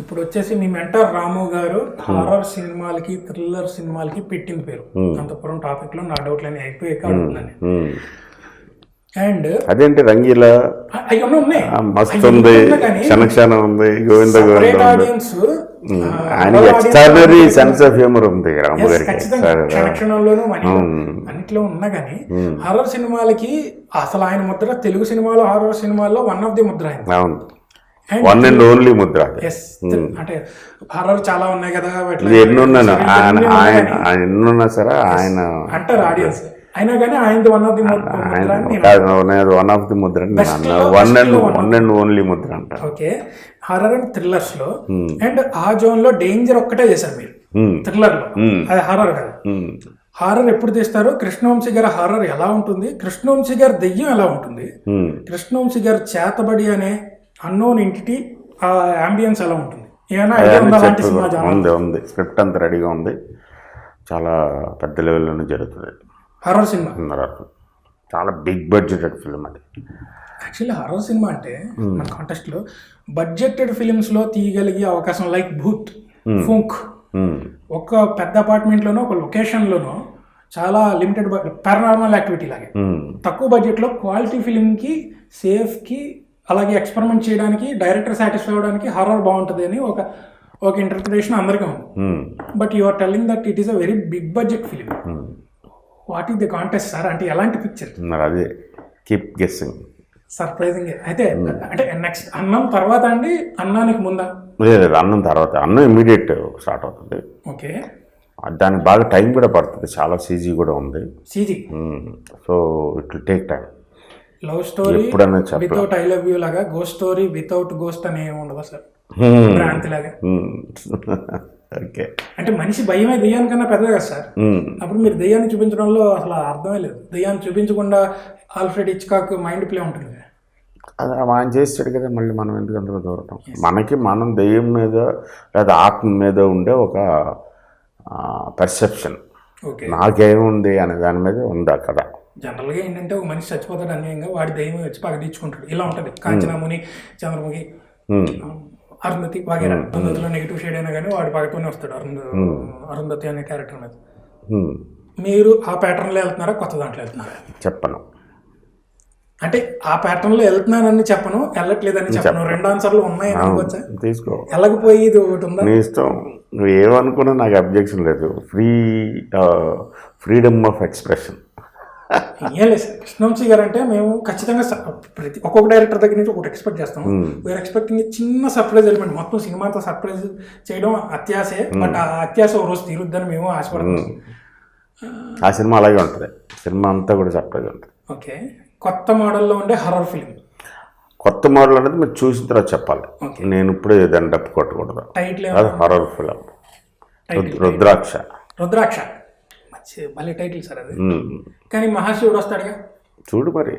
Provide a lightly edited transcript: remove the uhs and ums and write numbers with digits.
ఇప్పుడు వచ్చేసి మీ మెంటర్ రాము గారు హారర్ సినిమాలకి థ్రిల్లర్ సినిమాలకి పెట్టింది పేరు. అంతపురం టాపిక్ లో నా డౌట్లన్నీ అయిపోయాక అడుగుతున్నాను. అండ్ అదేంటి రంగీలా మస్తు ఉంది, క్షణక్షణం ఉంది, గోవింద గోవింద ఆడియన్స్ ఆయనకి ఎక్స్ట్రాడినరీ సెన్స్ ఆఫ్ హ్యూమర్ ఉంది రాము గారికి. క్షణక్షణంలోనూ అన్నిట్లో ఉన్నా కానీ హారర్ సినిమాలకి అసలు ఆయన ముద్ర తెలుగు సినిమాలో హారర్ సినిమాల్లో వన్ ఆఫ్ ది ముద్ర ఆయన. అవును, వన్ అండ్ ఓన్లీ ముద్ర. అంటే హారర్ చాలా ఉన్నాయి కదా, ఎన్నున్నాను ఎన్నున్నా సరే ఆయన అంటారు ఆడియన్స్. అయినా కానీ ఆయనది one of the one of the Mudra, one and only Mudra అంటారు. ఓకే, హారర్ అండ్ థ్రిల్లర్స్ లో అండ్ ఆ జోన్ లో డేంజర్ ఒక్కటే చేశారు మీరు థ్రిల్లర్ లో, అది హారర్ కాదు. హారర్ ఎప్పుడు తీస్తారు? కృష్ణవంశీ గారి హారర్ ఎలా ఉంటుంది, కృష్ణవంశీ గారి దెయ్యం ఎలా ఉంటుంది, కృష్ణవంశీ గారి చేతబడి అనే అన్నోన్ ఎంటిటీ ఆ అంబియన్స్ ఎలా ఉంటుంది, ఏమైనా ఉంది. స్క్రిప్ట్ అంతా రెడీగా ఉంది, చాలా పెద్ద లెవెల్లోనే జరుగుతుంది. హారర్ సినిమా చాలా బిగ్ బడ్జెటెడ్ ఫిల్మ్ అది. యాక్చువల్లీ హారర్ సినిమా అంటే మన కాంటెస్ట్ లో బడ్జెటెడ్ ఫిలిమ్స్ లో తీయగలిగే అవకాశం లైక్ భూత్, ఫుంక్, ఒక పెద్ద అపార్ట్మెంట్ లోనో ఒక లొకేషన్ లోనో చాలా లిమిటెడ్ పారానార్మల్ యాక్టివిటీ లాగే తక్కువ బడ్జెట్ లో క్వాలిటీ ఫిలిం కి సేఫ్ కి అలాగే ఎక్స్పెరిమెంట్ చేయడానికి డైరెక్టర్ సాటిస్ఫై అవ్వడానికి హారర్ బాగుంటుంది అని ఒక ఇంటర్ప్రిటేషన్ అందరికీ ఉంది. But you are telling that it is a very big budget film. What is the contest sir? అంటే ఎలాంటి పిక్చర్? అదే కీప్ గెస్సింగ్. సర్ప్రైజింగ్ అయితే. అంటే నెక్స్ట్ అన్నం తర్వాత అండి, అన్నానికి ముందా? లేదు, అన్నం తర్వాత. అన్నం ఇమీడియట్ స్టార్ట్ అవుతుంది. ఓకే, దానికి బాగా టైం కూడా పడుతుంది, చాలా సీజీ కూడా ఉంది. CG, so it will take time. Love story without I love you లాగా, గోస్ట్ స్టోరీ వితౌట్ గోస్ట్ అని ఏమి ఉండదు సార్, భ్రాంతి లాగా. ఓకే, అంటే మనిషి భయమే దెయ్యానికన్నా పెద్దది కదా సార్. అప్పుడు మీరు దెయ్యాన్ని చూపించడంలో అసలు అర్థమే లేదు. దెయ్యాన్ని చూపించకుండా ఆల్ఫ్రెడ్ హిచ్కాక్ మైండ్ ప్లే ఉంటుంది. అది ఆయన చేస్తాడు కదా, మళ్ళీ మనం ఎందుకు అందులో దూరటం? మనకి మనం దెయ్యం మీద లేదా ఆత్మ మీద ఉండే ఒక పర్సెప్షన్, నాకేముంది అనే దాని మీద ఉందా కదా. జనరల్గా ఏంటంటే ఒక మనిషి చచ్చిపోతాడు అన్యాయంగా, వాడి దెయ్యం వచ్చి పగదీర్చుకుంటాడు, ఇలా ఉంటుంది. కాంచనాముని, చంద్రముఖి, అరుంధతి వగేరా. అరుంధతిలో నెగిటివ్ షేడ్ అయినా కానీ వాడు పగతోనే వస్తాడు అరుంధతి అనే క్యారెక్టర్ మీద. మీరు ఆ ప్యాటర్న్లో వెళ్తున్నారా, కొత్త దాంట్లో వెళ్తున్నారా? చెప్పను. అంటే ఆ ప్యాటర్న్లో వెళ్తున్నానని చెప్పను, వెళ్ళట్లేదని చెప్పను, రెండు ఆన్సర్లు ఉన్నాయని అనుకోవచ్చా? తీసుకో, వెళ్ళకపోయి ఇది ఒకటి ఉందా? నీ ఇష్టం, నువ్వు ఏమనుకున్నా నాకు అబ్జెక్షన్ లేదు. Freedom of expression. ఏం లేదు సార్, కృష్ణవంశీ గారు అంటే మేము ఖచ్చితంగా ప్రతి ఒక్కొక్క డైరెక్టర్ దగ్గర నుంచి ఒకటి ఎక్స్పెక్ట్ చేస్తాం. వీఆర్ ఎక్స్పెక్టింగ్ చిన్న సర్ప్రైజ్ ఎలిమెంట్. మొత్తం సినిమా అంతా సర్ప్రైజ్ చేయడం అత్యాసే, బట్ ఆ అత్యాస ఒక రోజు తీరుద్దని మేము ఆశపడతాం. ఆ సినిమా అలాగే ఉంటుంది, సినిమా అంతా కూడా సర్ప్రైజ్ ఉంటుంది. ఓకే, కొత్త మోడల్లో ఉండే హర్రర్ ఫిలిం. కొత్త మోడల్ అనేది మీరు చూసిన తర్వాత చెప్పాలి, నేను ఇప్పుడు దాన్ని డప్పు కొట్టకూడదు. టైటిల్ అది హర్రర్ ఫిలిం, రుద్రాక్ష. రుద్రాక్ష మళ్ళీ టైటిల్ సార్ అది. కానీ మహాశివుడు వస్తాడుగా, చూడు మరి.